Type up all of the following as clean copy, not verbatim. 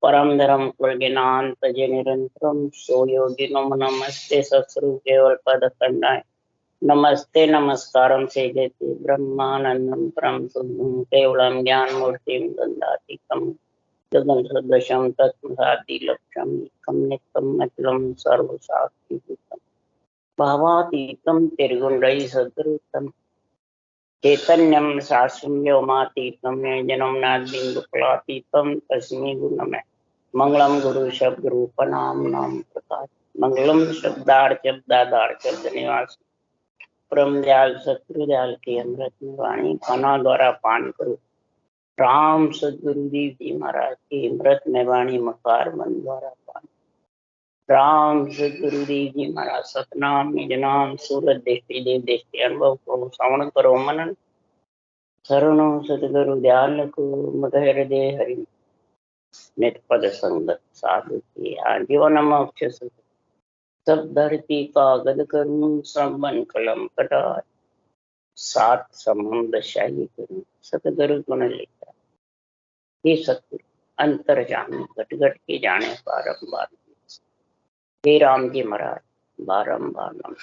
परम धर्म ज्ञानांतज निरंतरम सो योगिनो नमस्ते सत्सरु केवल पद खंडाय नमस्ते नमस्कारम से जयते ब्रह्मानंदम परम शुद्धम केवलम ज्ञान मूर्तिम दंडातीतम जगन सदृशम तत्मसाति लक्ष्यम एकम नित्यम अचलम सर्वसाक्षिभूतम भावातीतम त्रिगुणरहि सद्रूपम चैतन्यम शास्त्रम व्योमातीतम जन्म नादिंगुफलातीतम तस्मै गुणमे मंगलम गुरु शब्द रूप नाम नाम प्रकाश मंगलम शब्दार्थ शब्द निवास परम दयाल शत्रुदयाल के अमृत वाणी खाना द्वारा पान करो। राम सदगुरुदेव जी महाराज की अमृत में वाणी मकार मन द्वारा पान। राम सदगुरुदेव जी महाराज सतनाम निज नाम सूरत दृष्टि देव दृष्टि अनुभव को श्रवण करो मनन शरणो सतगुरु दयाल को मद हृदय हरि नित पद संगत साधु की जीवन मोक्ष सब धरती का गद करूं श्रवण कलम कटाय सात समुद्र शाही करूं सतगुरु गुण लेकर हे सतगुरु अंतर्जामी घट घट के जाने बारंबार हे राम जी महाराज बारंबार नम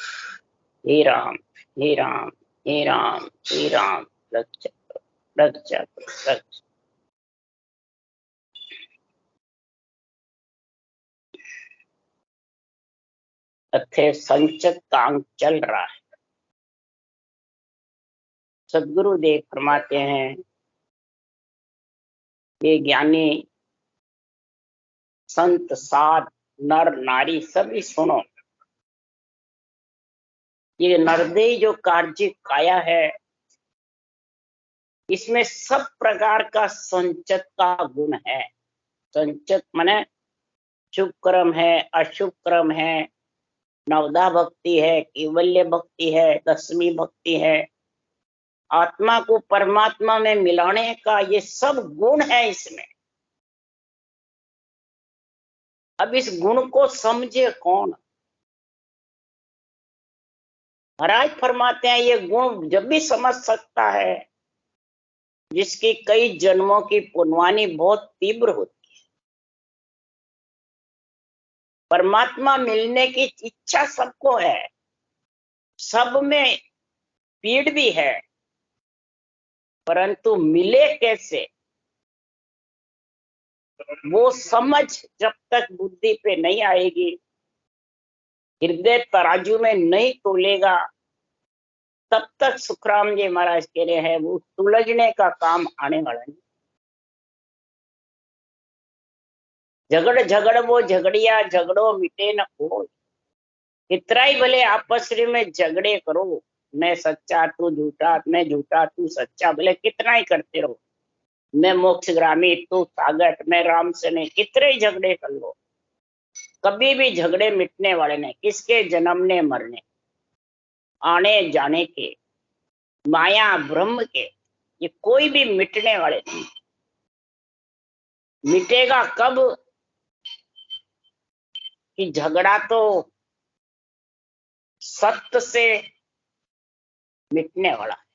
हे राम हे राम हे राम हे राम रक्षा रक्षा रक्षा। अथे संचक का अंक चल रहा है। सदगुरुदेव फरमाते हैं ये ज्ञानी संत साध नर नारी सभी सुनो, ये नरदेह जो कार्य काया है इसमें सब प्रकार का संचत का गुण है। संचत माने शुभ कर्म है, अशुभ कर्म है, नवदा भक्ति है, केवल्य भक्ति है, दसवीं भक्ति है, आत्मा को परमात्मा में मिलाने का ये सब गुण है इसमें। अब इस गुण को समझे कौन? महाराज फरमाते हैं ये गुण जब भी समझ सकता है जिसकी कई जन्मों की पुण्यवानी बहुत तीव्र होती है। परमात्मा मिलने की इच्छा सबको है, सब में पीड़ भी है, परंतु मिले कैसे वो समझ जब तक बुद्धि पे नहीं आएगी, हृदय तराजू में नहीं तोलेगा, तब तक सुखराम जी महाराज कह रहे हैं वो सुलझने का काम आने वाला नहीं। झगड़ झगड़ वो झगड़िया झगड़ो मिटे न कोई, इतना ही भले आपस में झगड़े करो, मैं सच्चा तू झूठा, मैं झूठा तू सच्चा, भले कितना ही करते रहो, मैं मोक्षग्रामी तू सागर, मैं राम से नहीं, कितने ही झगड़े कर लो, कभी भी झगड़े मिटने वाले नहीं। किसके? जन्मने मरने आने जाने के, माया ब्रह्म के, ये कोई भी मिटने वाले नहीं। मिटेगा कब? कि झगड़ा तो सत्य से मिटने वाला है।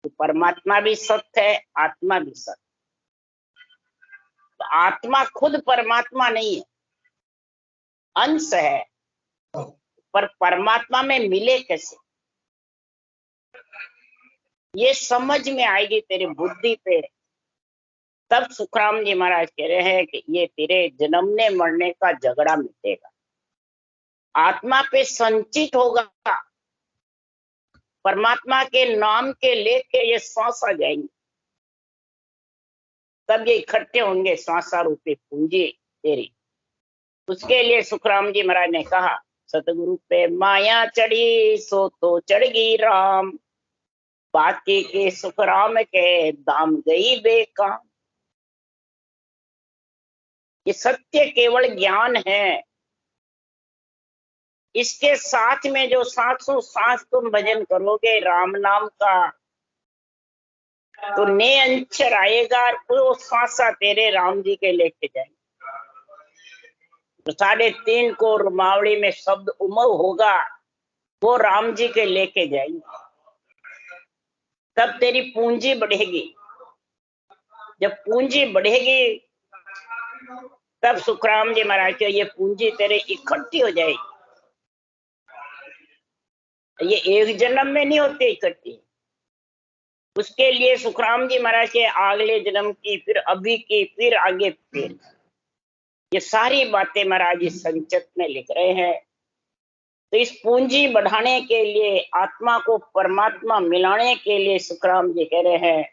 तो परमात्मा भी सत्य है, आत्मा भी सत्य। तो आत्मा खुद परमात्मा नहीं है, अंश है, पर परमात्मा में मिले कैसे ये समझ में आएगी तेरी बुद्धि पे, तब सुखराम जी महाराज कह रहे हैं कि ये तेरे जन्मने मरने का झगड़ा मिटेगा, आत्मा पे संचित होगा, परमात्मा के नाम के लेके ये सांस आ जाएंगे, तब ये इकट्ठे होंगे सांसा रूपी पूंजी तेरी। उसके लिए सुखराम जी महाराज ने कहा सतगुरु पे माया चढ़ी सो तो चढ़ गई राम, बाकी के सुखराम के दाम गई बेकाम। ये सत्य केवल ज्ञान है, इसके साथ में जो सांसों सांस तुम भजन करोगे राम नाम का, तो ने अंचर आएगा, वो सांसा तेरे राम जी के लेके जाएंगे। तो 3.5 को रुमावड़ी में शब्द उमव होगा, वो राम जी के लेके जाएंगे। तब तेरी पूंजी बढ़ेगी। जब पूंजी बढ़ेगी तब सुखराम जी महाराज के ये पूंजी तेरे इकट्ठी हो जाएगी। ये एक जन्म में नहीं होती इकट्ठी। उसके लिए सुखराम जी महाराज के अगले जन्म की, फिर अभी की, फिर आगे, फिर ये सारी बातें महाराज इस संचित में लिख रहे हैं। तो इस पूंजी बढ़ाने के लिए, आत्मा को परमात्मा मिलाने के लिए सुखराम जी कह रहे हैं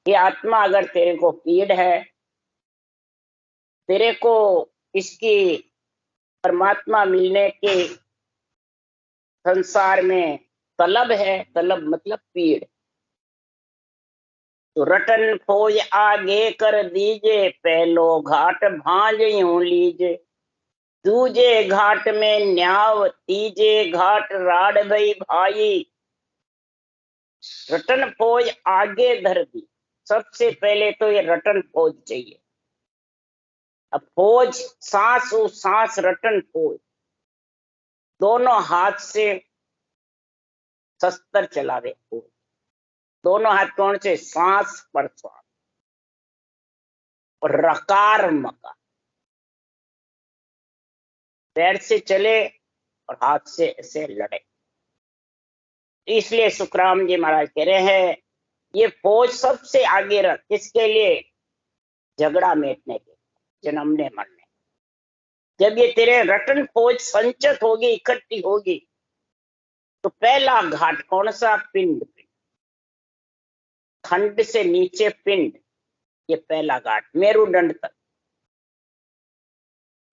कि आत्मा अगर तेरे को पीड़ है, तेरे को इसकी परमात्मा मिलने के संसार में तलब है, तलब मतलब पीड़, तो रटन फौज आगे कर दीजे, पहलो घाट भांज यूं लीजे, दूजे घाट में न्याव, तीजे घाट राड भई भाई। रटन फौज आगे धर दी। सबसे पहले तो ये रटन फौज चाहिए। अब फौज, सांस ओ सांस, रटन फौज, दोनों हाथ से शस्त्र चलावे फौज। दोनों हाथ कौन से? सांस पर सांस और रकार मकार, पैर से चले और हाथ से ऐसे लड़े। इसलिए सुखराम जी महाराज कह रहे हैं ये फौज सबसे आगे रख। किसके लिए? झगड़ा मिटने के, जन्मने मरने। जब ये तेरे रटन फौज संचित होगी, इकट्ठी होगी, तो पहला घाट कौन सा? पिंड। खंड से नीचे पिंड, ये पहला घाट, मेरुदंड तक।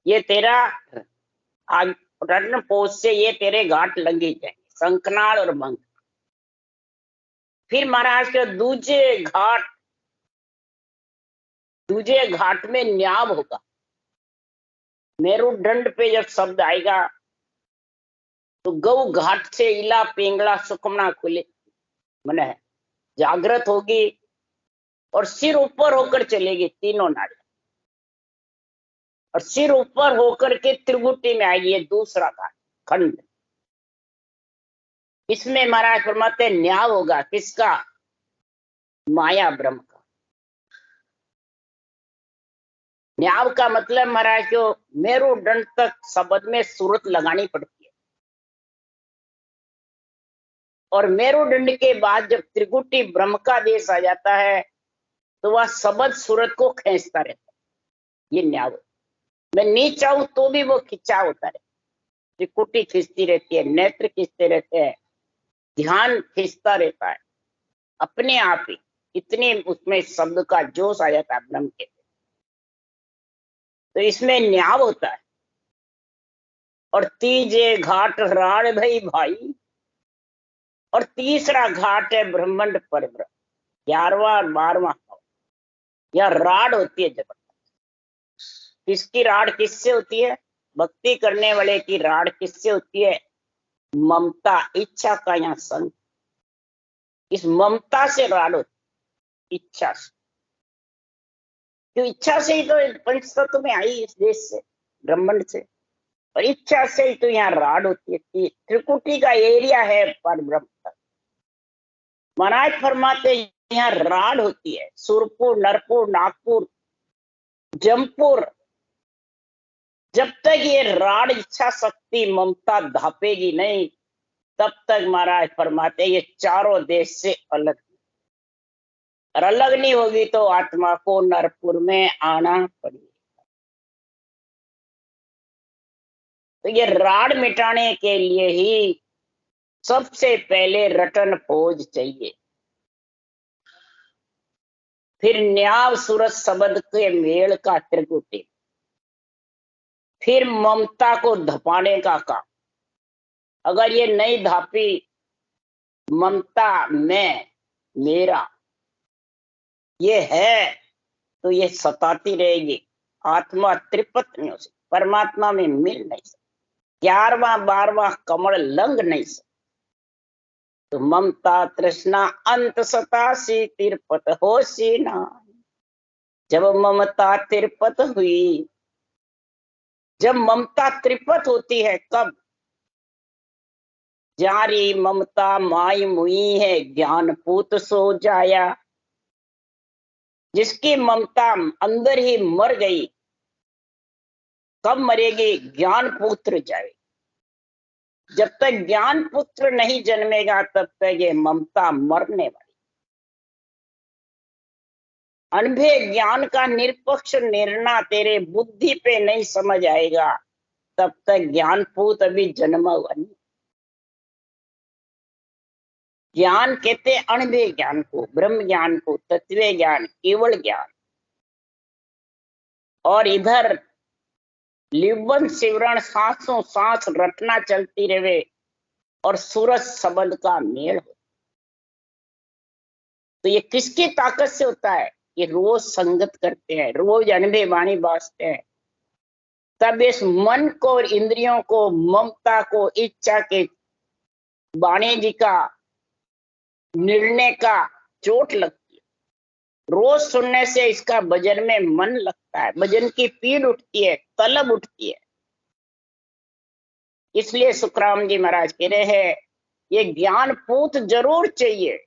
ये तेरा रटन फौज से ये तेरे घाट लगे जाएंगे, शंखनाल और मंग। फिर महाराज के दूजे घाट में न्याव होगा। मेरुदंड पे जब शब्द आएगा तो गौ घाट से इला पिंगला सुखमना खुले, मन जागृत होगी और सिर ऊपर होकर चलेगी तीनों नाड़ी, और सिर ऊपर होकर के त्रिगुटी में आएगी। ये दूसरा घाट, खंड। इसमें महाराज फरमाते न्याय होगा। किसका? माया ब्रह्म का। न्याय का मतलब महाराज जो मेरुदंड तक शब्द में सूरत लगानी पड़ती है, और मेरुदंड के बाद जब त्रिगुटी ब्रह्म का देश आ जाता है तो वह शब्द सूरत को खींचता रहता है। ये न्याय। मैं नहीं चाहूं तो भी वो खिंचा होता है। त्रिकुटी खींचती रहती है, नेत्र खींचते रहते हैं, ध्यान खींचता रहता है अपने आप ही। इतने उसमें शब्द का जोश आ जाता है ब्रह्म के। तो इसमें न्याय होता है। और तीजे घाट राड भई भाई, और तीसरा घाट है ब्रह्मांड पर ब्रह्म, 11वां और 12वां। यह राड होती है जबरदस्त। किसकी राड किससे होती है? भक्ति करने वाले की राड किससे होती है? ममता, इच्छा का यहाँ संग। इस ममता से राड होती, इच्छा से। क्यों? इच्छा से ही तो पंच तत्व में आई इस देश से, ब्रह्मांड से, और इच्छा से ही तो यहाँ राड होती है। त्रिकुटी का एरिया है पर ब्रह्म तक। महाराज फरमाते यहाँ राड होती है। सुरपुर, नरपुर, नागपुर, जमपुर, जब तक ये राड इच्छा शक्ति ममता धापेगी नहीं, तब तक महाराज फरमाते ये चारों देश से अलग। और अलग नहीं होगी तो आत्मा को नरपुर में आना पड़ेगा। तो ये राड मिटाने के लिए ही सबसे पहले रटन फौज चाहिए। फिर न्याव सूरत शब्द के मेल का त्रिकुटी, फिर ममता को धपाने का काम। अगर ये नहीं धापी ममता, मैं, मेरा, ये है, तो ये सताती रहेगी। आत्मा त्रिपत नहीं हो सकती, परमात्मा में मिल नहीं सकती, 11वां 12वां कमल लंघ नहीं सकती। तो ममता तृष्णा अंत सतासी, तिरपत होशी ना। जब ममता तिरपत हुई, जब ममता त्रिपत होती है, कब? जारी ममता माई मुई है, ज्ञान पूत सो जाया। जिसकी ममता अंदर ही मर गई, कब मरेगी? ज्ञान पुत्र जाए। जब तक ज्ञान पुत्र नहीं जन्मेगा तब तक ये ममता मरने वाली। अनभे ज्ञान का निरपक्ष निर्णय तेरे बुद्धि पे नहीं समझ आएगा तब तक ज्ञान पूत अभी जन्मा हुआ नहीं। ज्ञान कहते अनभे ज्ञान को, ब्रह्म ज्ञान को, तत्व ज्ञान, केवल ज्ञान। और इधर लिवन सिवरण सांसों सांस रटना चलती रहे और सूरज शब्द का मेल हो। तो ये किसकी ताकत से होता है? ये रोज संगत करते हैं, रोज अनभे वाणी बाजते हैं, तब इस मन को और इंद्रियों को, ममता को, इच्छा के वाणी जी का निर्णय का चोट लगती है। रोज सुनने से इसका भजन में मन लगता है, भजन की पीड़ उठती है, तलब उठती है। इसलिए सुखराम जी महाराज कह रहे हैं ये ज्ञान पूत जरूर चाहिए।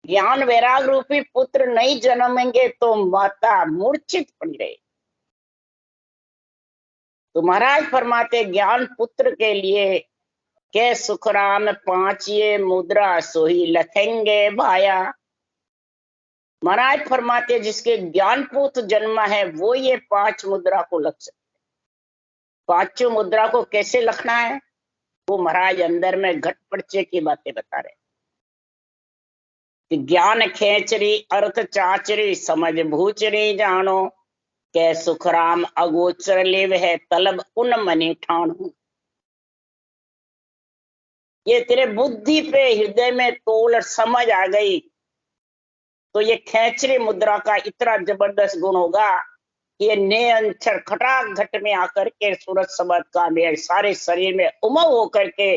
ज्ञान वैराग रूपी पुत्र नहीं जन्मेंगे तो माता मूर्छित पड़ी रहे। तो महाराज फरमाते ज्ञान पुत्र के लिए के सुखराम पांच ये मुद्रा सोही लखेंगे भाया। महाराज फरमाते जिसके ज्ञान पुत्र जन्मा है वो ये पांच मुद्रा को लख सकते। पांचों मुद्रा को कैसे लखना है वो महाराज अंदर में घट पर्चे की बातें बता रहे कि ज्ञान खेचरी अर्थ चाचरी समझ भूचरी जानो, के सुखराम अगोचर लेव है तलब उन मनी ठाणो। ये तेरे बुद्धि पे हृदय में तोल समझ आ गई तो ये खेचरी मुद्रा का इतना जबरदस्त गुण होगा कि ये ने अंतर खटाक घट में आकर के सूरज शब्द का मेल सारे शरीर में उमंग होकर के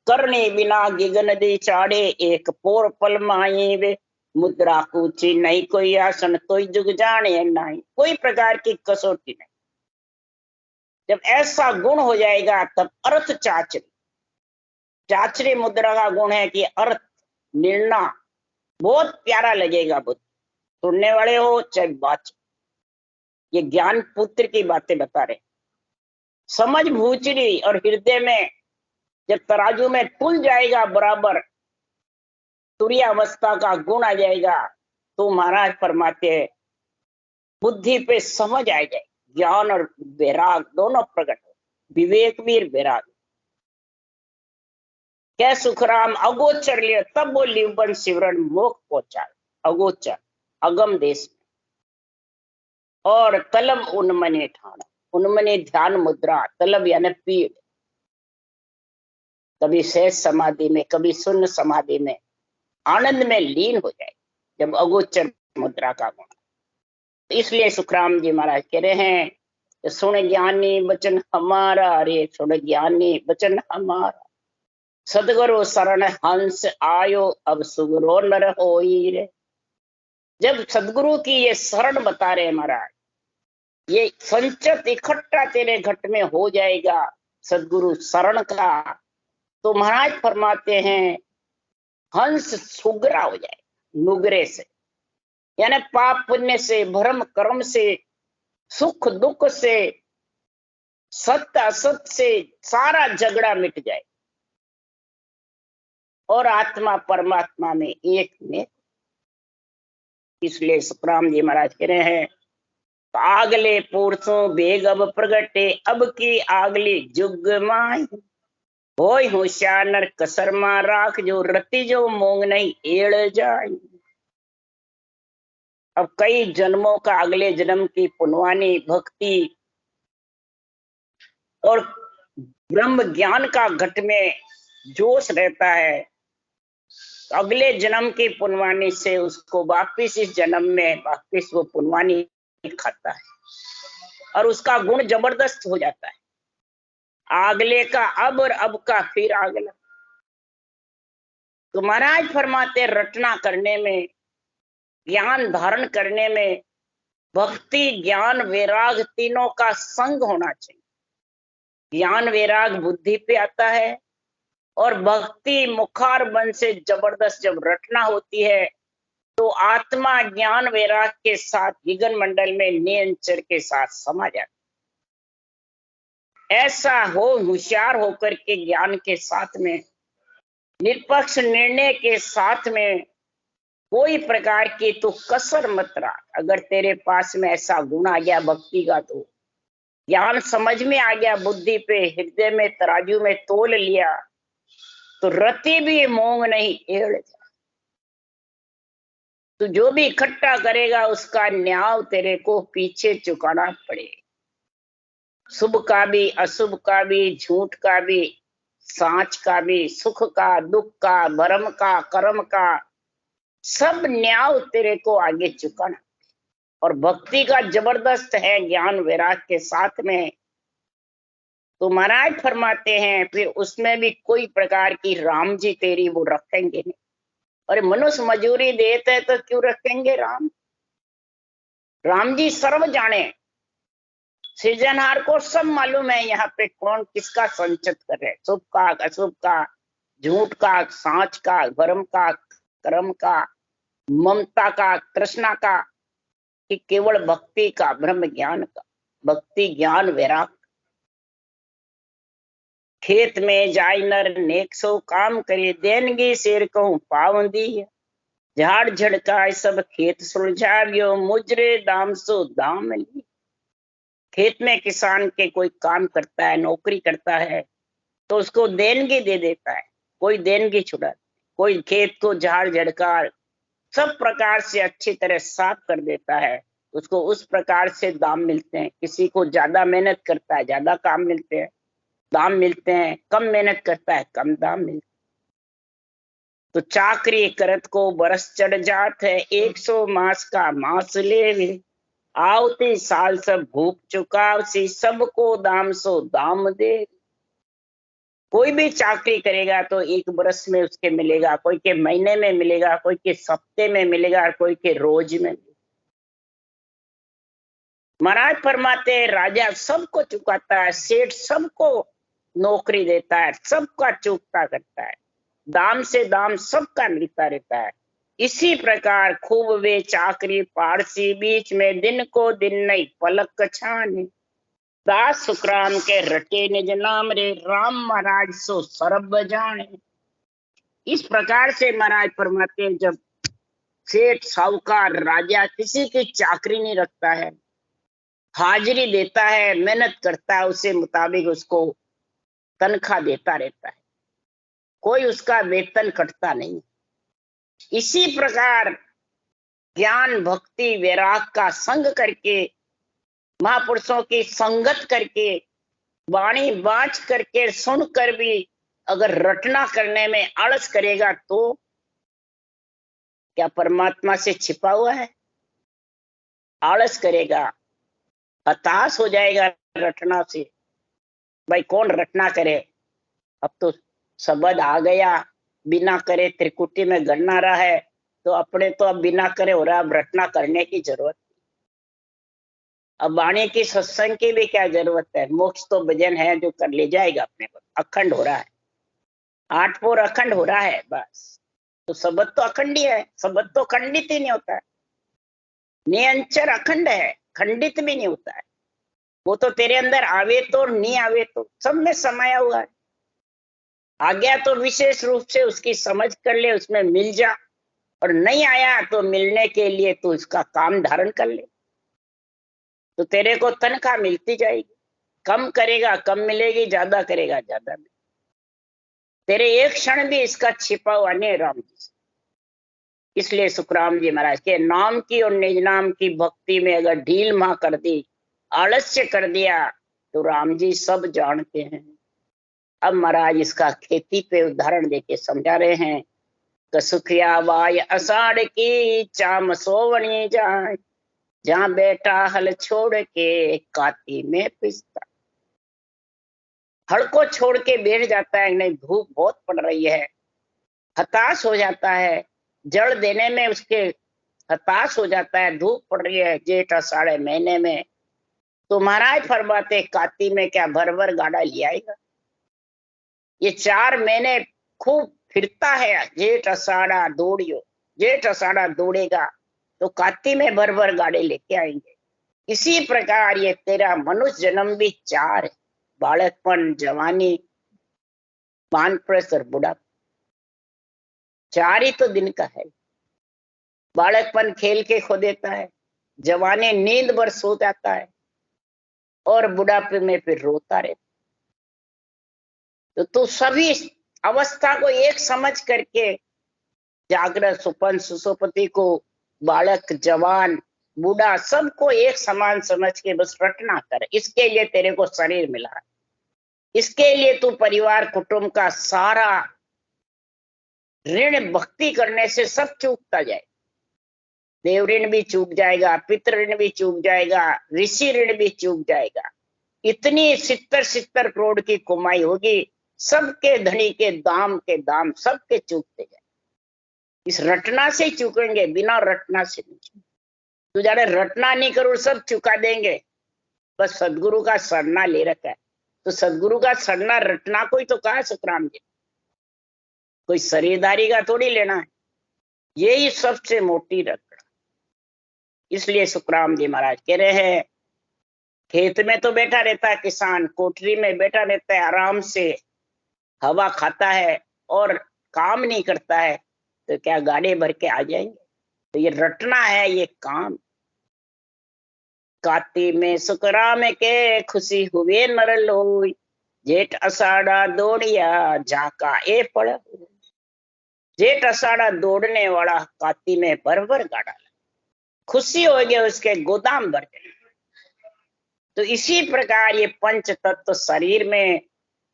करने बिना गिगन दी चाड़े एक पोर पल माई वे मुद्रा कूची नहीं कोई आसन कोई जुग जाने नहीं, कोई प्रकार की कसौटी नहीं। जब ऐसा गुण हो जाएगा तब अर्थ चाचरी, चाचरी मुद्रा का गुण है कि अर्थ निर्णय बहुत प्यारा लगेगा। बुद्ध सुनने वाले हो चाहे बात, ये ज्ञान पुत्र की बातें बता रहे। समझ भूचरी और हृदय में जब तराजू में तुल जाएगा बराबर, तुरीय अवस्था का गुण आ जाएगा तो महाराज फरमाते हैं बुद्धि पे समझ आ जाए, ज्ञान और वैराग दोनों प्रकट हो, विवेक भी वैराग। क्या सुखराम अगोचर लिया तब वो लिवन सिवरण मोक्ष पहुंचा, अगोचर अगम देश में। और तलब उन्मने ठाण, उन्मने ध्यान मुद्रा, तलब यानी पीड़, कभी सहज समाधि में कभी शून्य समाधि में आनंद में लीन हो जाए जब अगोचर मुद्रा का गुण। तो इसलिए सुखराम जी महाराज कह रहे हैं सुन ज्ञानी वचन हमारा, रे सुन ज्ञानी वचन हमारा, सदगुरु शरण हंस आयो अब सुगुरो नर होई रे। जब सदगुरु की ये शरण बता रहे महाराज, ये संचत इकट्ठा तेरे घट में हो जाएगा सदगुरु शरण का, तो महाराज फरमाते हैं हंस सुगरा हो जाए, नुगरे से यानी पाप पुण्य से, भ्रम कर्म से, सुख दुख से, सत्य असत से सारा झगड़ा मिट जाए और आत्मा परमात्मा में एक में। इसलिए सुखराम जी महाराज कह रहे हैं आगले पुरुषों बेग अब प्रगटे अब की आगली जुग माई, होय होशियार नर कसर मा राख जो रति जो मोंग नहीं एड़ जाए। अब कई जन्मों का अगले जन्म की पुनवानी भक्ति और ब्रह्म ज्ञान का घट में जोश रहता है, अगले जन्म की पुनवानी से उसको वापिस इस जन्म में वापिस वो पुनवानी खाता है और उसका गुण जबरदस्त हो जाता है। आगले का अब और अब का फिर आगला। तो महाराज फरमाते रटना करने में, ज्ञान धारण करने में भक्ति ज्ञान वैराग तीनों का संग होना चाहिए। ज्ञान वैराग बुद्धि पे आता है, और भक्ति मुखार बन से जबरदस्त जब रटना होती है तो आत्मा ज्ञान वैराग के साथ विघन मंडल में नियंचर के साथ समा जाती। ऐसा हो होशियार होकर के ज्ञान के साथ में निष्पक्ष निर्णय के साथ में कोई प्रकार की तू कसर मत रख। अगर तेरे पास में ऐसा गुण आ गया भक्ति का, तो ज्ञान समझ में आ गया, बुद्धि पे हृदय में तराजू में तोल लिया, तो रति भी मोंग नहीं एड़ जा। तो जो भी इकट्ठा करेगा उसका न्याय तेरे को पीछे चुकाना पड़ेगा। शुभ का भी, अशुभ का भी, झूठ का भी, सांच का भी, सुख का, दुख का, भरम का, कर्म का, सब न्याय तेरे को आगे चुकाना। और भक्ति का जबरदस्त है ज्ञान वैराग के साथ में। तो महाराज फरमाते हैं फिर उसमें भी कोई प्रकार की राम जी तेरी वो रखेंगे नहीं। और मनुष्य मजूरी देते हैं तो क्यों रखेंगे राम? राम जी सर्व जाने, सृजनहार को सब मालूम है यहाँ पे कौन किसका संचित कर रहे, शुभ का, अशुभ का, झूठ का, सांच का, भरम का, कर्म का, ममता का, तृष्णा का, कि केवल भक्ति का, ब्रह्म ज्ञान का, भक्ति ज्ञान वैराग। खेत में जाय नर नेक सो काम करे, देनगी शेर कहूं पावंदी। झाड़ झड़काए सब खेत सुलझावियो, मुजरे दाम सो दाम ली। खेत में किसान के कोई काम करता है, नौकरी करता है, तो उसको देनगी दे देता है, कोई देनगी छुड़ा, कोई खेत को झाड़ झड़का सब प्रकार से अच्छी तरह साफ कर देता है, उसको उस प्रकार से दाम मिलते हैं। किसी को ज्यादा मेहनत करता है, ज्यादा काम मिलते हैं, दाम मिलते हैं, कम मेहनत करता है, कम दाम मिलते हैं। तो चाकरी करत को बरस चढ़ जात है, 100 मास का मास ले, आवती साल सब भूख चुकावसी, सबको दाम सो दाम दे। कोई भी चाकरी करेगा तो 1 बरस में उसके मिलेगा, कोई के महीने में मिलेगा, कोई के सप्ते में मिलेगा, कोई के रोज में। महाराज फरमाते राजा सबको चुकाता है, सेठ सबको नौकरी देता है, सबका चुकता करता है, दाम से दाम सबका मिलता रहता है। इसी प्रकार खूब वे चाकरी पारसी, बीच में दिन को दिन नहीं पलक छाने। दास सुखराम के रटे निज नाम रे, राम महाराज सो सर्ब जाने। इस प्रकार से महाराज फरमाते जब सेठ साहूकार राजा किसी की चाकरी नहीं रखता है, हाजिरी देता है, मेहनत करता है, उसे मुताबिक उसको तनख्वाह देता रहता है, कोई उसका वेतन कटता नहीं। इसी प्रकार ज्ञान भक्ति वैराग का संग करके, महापुरुषों की संगत करके, वाणी बाँच करके सुनकर भी अगर रटना करने में आलस करेगा तो क्या परमात्मा से छिपा हुआ है? आलस करेगा, हताश हो जाएगा रटना से। भाई कौन रटना करे? अब तो शब्द आ गया, बिना करे त्रिकुटी में गणना रहा है, तो अपने तो अब बिना करे हो रहा, अब रटना करने की जरूरत। अब वाणी की सत्संग की भी क्या जरूरत है? मोक्ष तो भजन है जो कर ले जाएगा अपने को, अखंड हो रहा है, 8 पोर अखंड हो रहा है बस। तो शब्द तो अखंड ही है, शब्द तो खंडित ही नहीं होता है, निरंतर अखंड है, खंडित भी नहीं होता है। वो तो तेरे अंदर आवे तो नहीं आवे तो सब में समाया हुआ है। आ गया तो विशेष रूप से उसकी समझ कर ले, उसमें मिल जा, और नहीं आया तो मिलने के लिए तू इसका काम धारण कर ले, तो तेरे को तनख्वाह मिलती जाएगी। कम करेगा कम मिलेगी, ज्यादा करेगा ज्यादा मिलेगी। तेरे एक क्षण भी इसका छिपा हुआ नहीं राम जी से। इसलिए सुखराम जी महाराज के नाम की और निज नाम की भक्ति में अगर ढील मां कर दी, आलस्य कर दिया, तो राम जी सब जानते हैं। अब महाराज इसका खेती पे उदाहरण देके समझा रहे हैं। कसुखिया बाय अषाढ़ की, चाम सोवनी जाए, जहां बैठा हल छोड़ के, काती में पिसता। हल को छोड़ के बैठ जाता है, नहीं धूप बहुत पड़ रही है, हताश हो जाता है, जड़ देने में उसके हताश हो जाता है, धूप पड़ रही है जेठ आषाढ़ महीने में, तो महाराज फरमाते काती में क्या भर भर गाड़ा ले आएगा। ये 4 महीने खूब फिरता है, जेठ अषाढ़ा दौड़ियो, जेठ अषाढ़ा दौड़ेगा तो काती में भर भर गाड़े लेके आएंगे। इसी प्रकार ये तेरा मनुष्य जन्म भी 4 है, बालकपन, जवानी, बानप्रस्थ और बुढ़ापा। 4 ही तो दिन का है। बालकपन खेल के खो देता है, जवानी नींद भर सो जाता है, और बुढ़ापे में फिर रोता रहता। तो तू सभी अवस्था को एक समझ करके, जागृत, सुपन, सुसुप्ति को, बालक, जवान, बूढ़ा, सबको एक समान समझ के बस रटना कर। इसके लिए तेरे को शरीर मिला है, इसके लिए तू परिवार कुटुंब का सारा ऋण भक्ति करने से सब चूकता जाए। देव ऋण भी चूक जाएगा, पितृ ऋण भी चूक जाएगा, ऋषि ऋण भी चूक जाएगा। इतनी 70 करोड़ की कमाई होगी, सबके धनी के दाम सबके चूकते जाए। इस रटना से चूकेंगे, बिना रटना से नहीं। तू जाने रटना नहीं करो, सब चुका देंगे। बस सदगुरु का सरना ले रखा है, तो सदगुरु का सरना रटना कोई तो कहा सुखराम जी, कोई शरीरदारी का थोड़ी लेना है। यही सबसे मोटी रटना। इसलिए सुखराम जी महाराज कह रहे हैं, खेत में तो बैठा रहता है किसान, कोठरी में बैठा रहता है, आराम से हवा खाता है और काम नहीं करता है, तो क्या गाड़े भर के आ जाएंगे? तो ये रटना है, ये काम। काती में सुखराम के खुशी हुए नर लोई, जेठ अषाढ़ा दौड़िया झाका ए पड़। जेठ अषाढ़ा दौड़ने वाला काती में भर भर गाड़ा, खुशी हो गया, उसके गोदाम भर गए। तो इसी प्रकार ये पंच तत्व शरीर में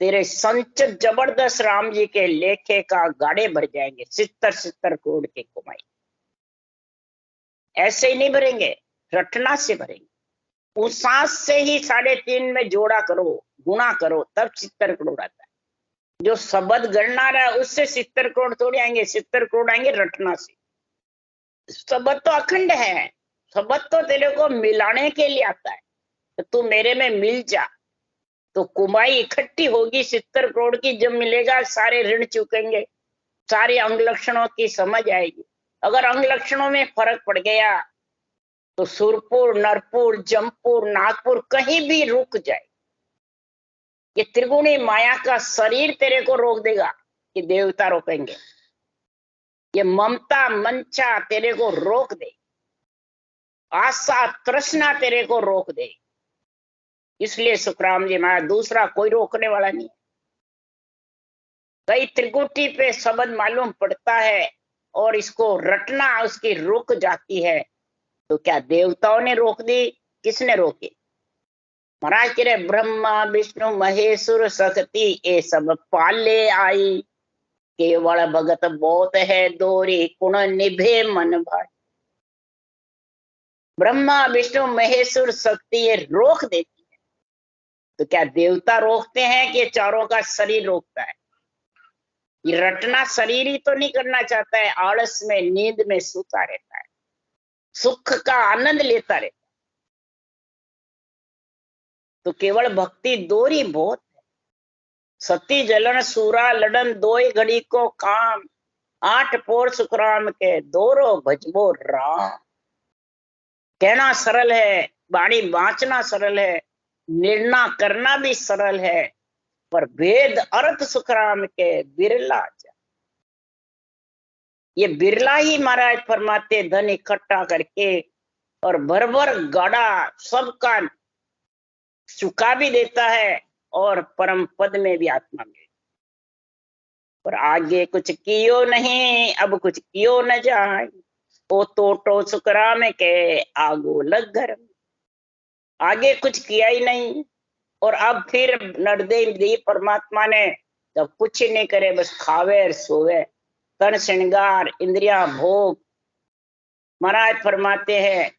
तेरे संचित जबरदस्त राम जी के लेखे का गाड़े भर जाएंगे। 70 करोड़ की कमाई ऐसे ही नहीं भरेंगे, रटना से भरेंगे। उस सांस से ही 3.5 में जोड़ा करो, गुणा करो, तब 70 करोड़ आता है। जो शब्द गणना रहा है उससे 70 करोड़ थोड़ी आएंगे, 70 करोड़ आएंगे रटना से। शब्द तो अखंड है, शब्द तो तेरे को मिलाने के लिए आता है। तो तू मेरे में मिल जा, तो कमाई इकट्ठी होगी 70 करोड़ की। जब मिलेगा सारे ऋण चुकेंगे, सारे अंग लक्षणों की समझ आएगी। अगर अंग लक्षणों में फर्क पड़ गया तो सुरपुर, नरपुर, जमपुर, नागपुर कहीं भी रुक जाए। ये त्रिगुणी माया का शरीर तेरे को रोक देगा कि देवता रोकेंगे। ये ममता मंचा तेरे को रोक दे, आशा तृष्णा तेरे को रोक दे। इसलिए सुखराम जी महाराज, दूसरा कोई रोकने वाला नहीं। कई त्रिकुटी पे शब्द मालूम पड़ता है और इसको रटना उसकी रुक जाती है, तो क्या देवताओं ने रोक दी? किसने रोकी? महाराज कह रहे, ब्रह्मा विष्णु महेश्वर शक्ति ये सब पाले आई, केवल भगत बहुत है दोरी कुण निभे मन भाई। ब्रह्मा विष्णु महेश्वर शक्ति ये रोक देती है, तो क्या देवता रोकते हैं कि चारों का शरीर रोकता है? ये रटना शरीर ही तो नहीं करना चाहता है, आलस में, नींद में सोता रहता है, सुख का आनंद लेता रहता है। तो केवल भक्ति दोरी बहुत है। सती जलन सूरा लड़न दोई घड़ी को काम, 8 पोर सुखराम के दोरो भजबो राम। कहना सरल है, बाणी बांचना सरल है, निर्णय करना भी सरल है, पर वेद अर्थ सुखराम के बिरला। ये बिरला ही महाराज फरमाते, धन इकट्ठा करके और भर भर गाड़ा सबका चुका भी देता है और परम पद में भी आत्मा में। पर आगे कुछ कियो नहीं, अब कुछ कियो न जाए, ओ तो सुखराम के आगो लग घर। आगे कुछ किया ही नहीं, और अब फिर नरदेव दी परमात्मा ने जब कुछ नहीं करे, बस खावे और सोवे, तन श्रृंगार, इंद्रिया भोग। महाराज फरमाते हैं,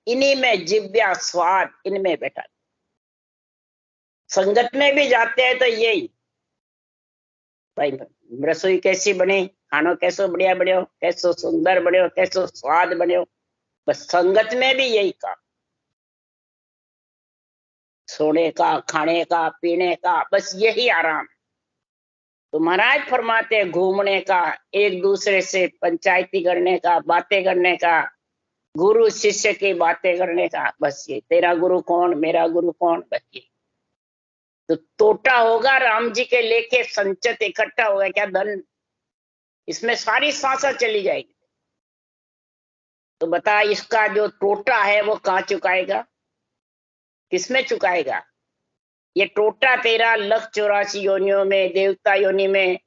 इन्हीं में जिव्या स्वाद, इनमें बैठा। संगत में भी जाते हैं तो यही, भाई रसोई कैसी बनी, खानो कैसो बढ़िया बनो, कैसो सुंदर बनो, कैसो स्वाद बनो। बस संगत में भी यही काम, सोने का, खाने का, पीने का, बस यही आराम। तो महाराज फरमाते हैं घूमने का, एक दूसरे से पंचायती करने का, बातें करने का, गुरु शिष्य की बातें करने का, बस ये तेरा गुरु कौन, मेरा गुरु कौन, बस ये। तो टोटा होगा राम जी के लेके, संचित इकट्ठा होगा क्या धन, इसमें सारी सांसा चली जाएगी। तो बता इसका जो टोटा है वो कहाँ चुकाएगा, किसमें चुकाएगा? ये टोटा तेरा 1,84 योनियों में, देवता योनि में,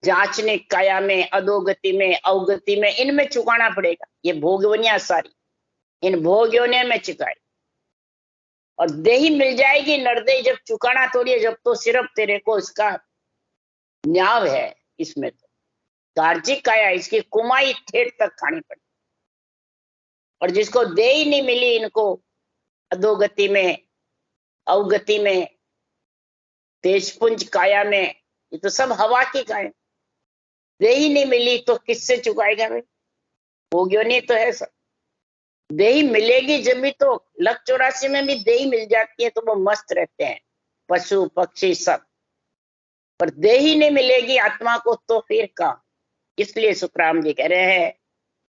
जांचने काया में, अधोगति में, अवगति में, इनमें चुकाना पड़ेगा। ये भोगवनिया सारी इन भोग योनियों में चुकाए। और देही मिल जाएगी नरदेही, जब चुकाना थोड़ी है, जब तो सिर्फ तेरे को इसका न्याव है। इसमें तो कार्जिक काया, इसकी कुमाई ठेठ तक खानी पड़ी। और जिसको देही नहीं मिली, इनको अधोगति में, अवगति में, तेजपुंज काया में, ये तो सब हवा की काया। देही नहीं मिली तो किससे चुकाएगा भाई? भोग्योनी तो है सब। देही मिलेगी जब भी तो 1,84 में भी देही मिल जाती है तो वो मस्त रहते हैं, पशु पक्षी सब। पर देही नहीं मिलेगी आत्मा को तो फिर कहाँ? इसलिए सुखराम जी कह रहे हैं,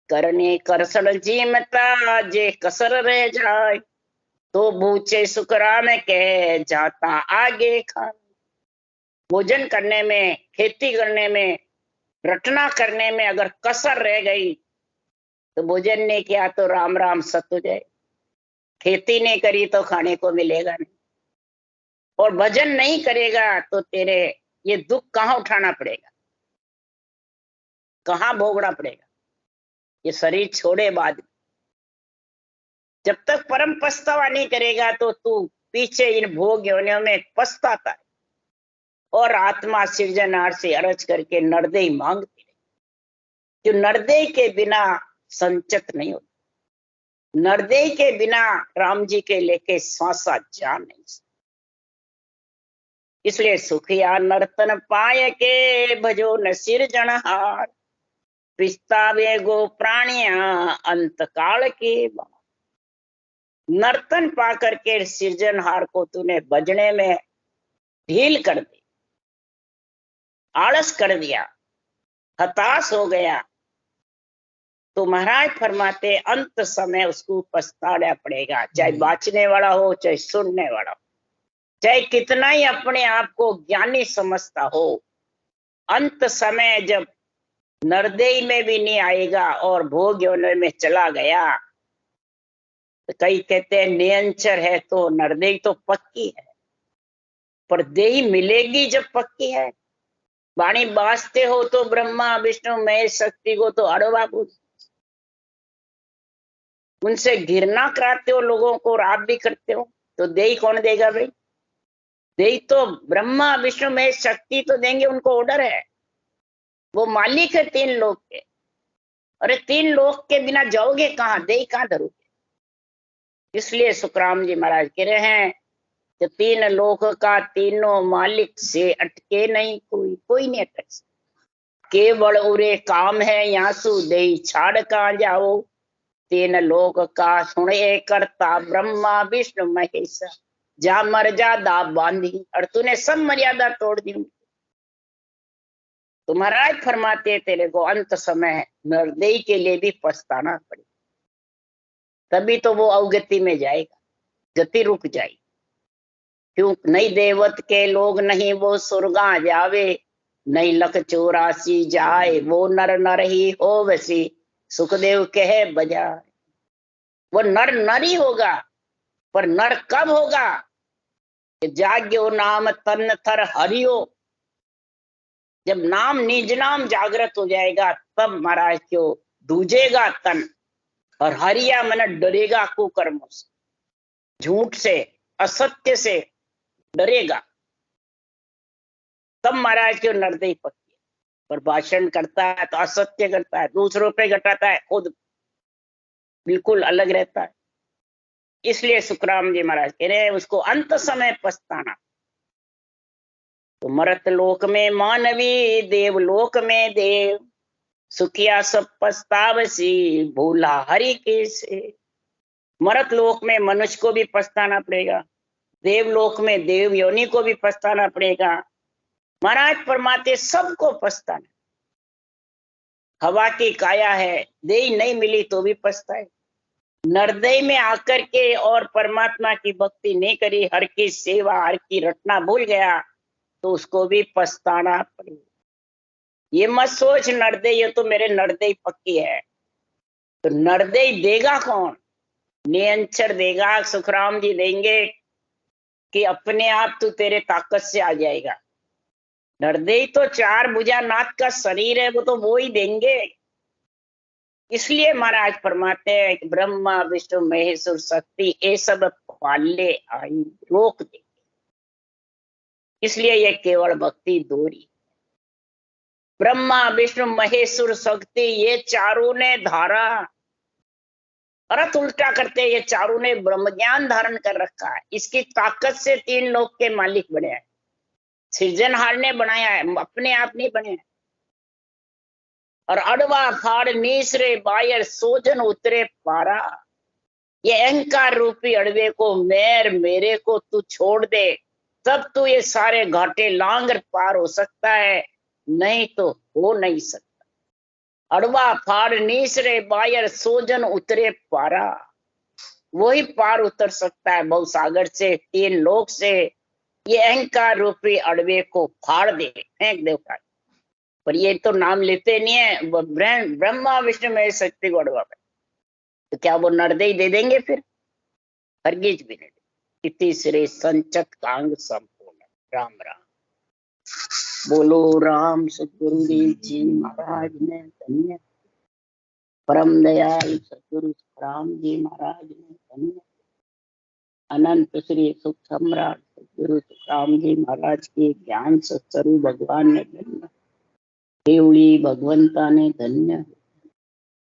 करने करसड़ जीमता जे कसर रह जाए, तो बूचे सुखराम के जाता आगे खान। भोजन करने में, खेती करने में, रटना करने में अगर कसर रह गई तो भोजन नहीं किया तो राम राम सत हो जाए। खेती नहीं करी तो खाने को मिलेगा नहीं, और भजन नहीं करेगा तो तेरे ये दुख कहाँ उठाना पड़ेगा, कहाँ भोगना पड़ेगा? ये शरीर छोड़े बाद जब तक परम पछतावा नहीं करेगा तो तू पीछे इन भोग योनियों में पछताता है। और आत्मा सृजनहार से अरज करके नरदेही मांगती है, जो नरदेही के बिना संचित नहीं होता। नरदेही के बिना राम जी के लेके सांसा जा नहीं सकता। इसलिए सुखिया नर्तन पाए के, भजो न सृजनहार, पिस्तावे गो प्राणिया अंत काल के बाद। नर्तन पा करके सृजनहार को तूने बजने में ढील कर दी, आलस कर दिया, हताश हो गया, तो महाराज फरमाते अंत समय उसको पछताना पड़ेगा। चाहे बाँचने वाला हो, चाहे सुनने वाला हो, चाहे कितना ही अपने आप को ज्ञानी समझता हो, अंत समय जब नरदेही में भी नहीं आएगा और भोग योनि में चला गया, तो कई कहते हैं नियंचर है तो नरदेही तो पक्की है, पर देही मिलेगी जब पक्की है। वाणी बाजते हो तो ब्रह्मा विष्णु महेश शक्ति को तो अड़वा पूछ, उनसे घृणा कराते हो लोगों को और आप भी करते हो, तो देही कौन देगा भाई? देही तो ब्रह्मा विष्णु महेश शक्ति तो देंगे, उनको ऑर्डर है, वो मालिक है 3 लोक के। अरे 3 लोक के बिना जाओगे कहाँ, देही कहाँ धरोगे? इसलिए सुखराम जी महाराज कह रहे हैं कि 3 लोक का तीनों मालिक से अटके नहीं कोई, कोई नहीं अटक सकता। केवल उरे काम है यासु देही छाड़ कहाँ जाओ, 3 लोक का सुने करता ब्रह्मा विष्णु महेश, जा मर्यादा बांधी। और तूने सब मर्यादा तोड़ दी। तो महाराज फरमाते तेरे को अंत समय नरदेही के लिए भी पछताना पड़ेगा, तभी तो वो अवगति में जाएगा, गति रुक जाएगी। क्यों? नहीं देवत के लोग नहीं वो सुरगा जावे, नहीं 1,84 जाए वो नर नर ही हो वसी, सुखदेव कहे बजाए। वो नर नर ही होगा, पर नर कब होगा? जाग्यो नाम तन थर हरियो, जब नाम निज नाम जागृत हो जाएगा तब महाराज क्यों दूजेगा तन, और हरिया मन डरेगा कुकर्मों से, झूठ से, असत्य से डरेगा, तब महाराज क्यों नरदेही पक्की है। पर भाषण करता है तो असत्य करता है, दूसरों पे घटाता है, खुद बिल्कुल अलग रहता है। इसलिए सुखराम जी महाराज कह रहे हैं उसको अंत समय पछताना। तो मरत लोक में मानवी, देव लोक में देव, सुखिया सब पछतावसी, भूला हरि के से। मरत लोक में मनुष्य को भी पछताना पड़ेगा, देवलोक में देव योनि को भी पछताना पड़ेगा, महाराज परमात्मा सबको पछताना। हवा की काया है, देही नहीं मिली तो भी पछताए। नरदय में आकर के और परमात्मा की भक्ति नहीं करी, हर की सेवा हर की रटना भूल गया, तो उसको भी पछताना पड़ेगा। ये मत सोच नरदय ये तो मेरे नरदय पक्की है। तो नरदय देगा कौन? नियंचर देगा, सुखराम जी देंगे कि अपने आप तू तेरे ताकत से आ जाएगा। नरदय तो चार भुजा नाथ का शरीर है, वो तो वो ही देंगे। इसलिए महाराज फरमाते हैं ब्रह्मा विष्णु महेश्वर शक्ति ये सब पाले आई रोक दे। इसलिए ये केवल भक्ति दोरी। ब्रह्मा विष्णु महेश्वर शक्ति ये चारों ने धारा अर्थ उल्टा करते, ये चारों ने ब्रह्म ज्ञान धारण कर रखा है। इसकी ताकत से तीन लोक के मालिक बने हैं। सृजनहार ने बनाया है, अपने आप नहीं बने हैं। और अड़वा फाड़ नीसरे बायर सोजन उतरे पारा। ये अहंकार रूपी अड़वे को मेर मेरे को तू छोड़ दे, तब तू ये सारे घाटे लांग पार हो सकता है, नहीं तो हो नहीं सकता। अड़वा फाड़ नीसरे बायर सोजन उतरे पारा। वही पार उतर सकता है भव सागर से, तीन लोक से। ये अहंकार रूपी अड़वे को फाड़ दे, फेंक दे उठा। पर ये तो नाम लेते नहीं है, ब्रह्मा विष्णु में शक्ति को अड़वा पे, तो क्या वो नरदई दे देंगे फिर? हरगिज भी नहीं। इति श्री संचत कांग संपूर्ण। राम राम। बोलो राम सतगुरुदेव जी महाराज ने धन्य। परम दयाल सतगुरु राम जी महाराज ने धन्य। अनंत श्री सुख सम्राट सतगुरु राम जी महाराज के ज्ञान सत्सरु भगवान ने धन्य। देवड़ी भगवंता ने धन्य हो।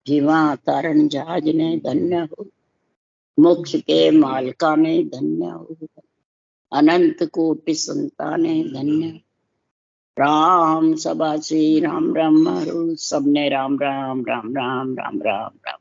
जीवा तारण जहाज ने धन्य हो। मोक्ष के मालका ने धन्य हो। अनंत कोटि संताने धन्य। राम सभा श्री राम राम सबने राम राम राम राम राम राम राम।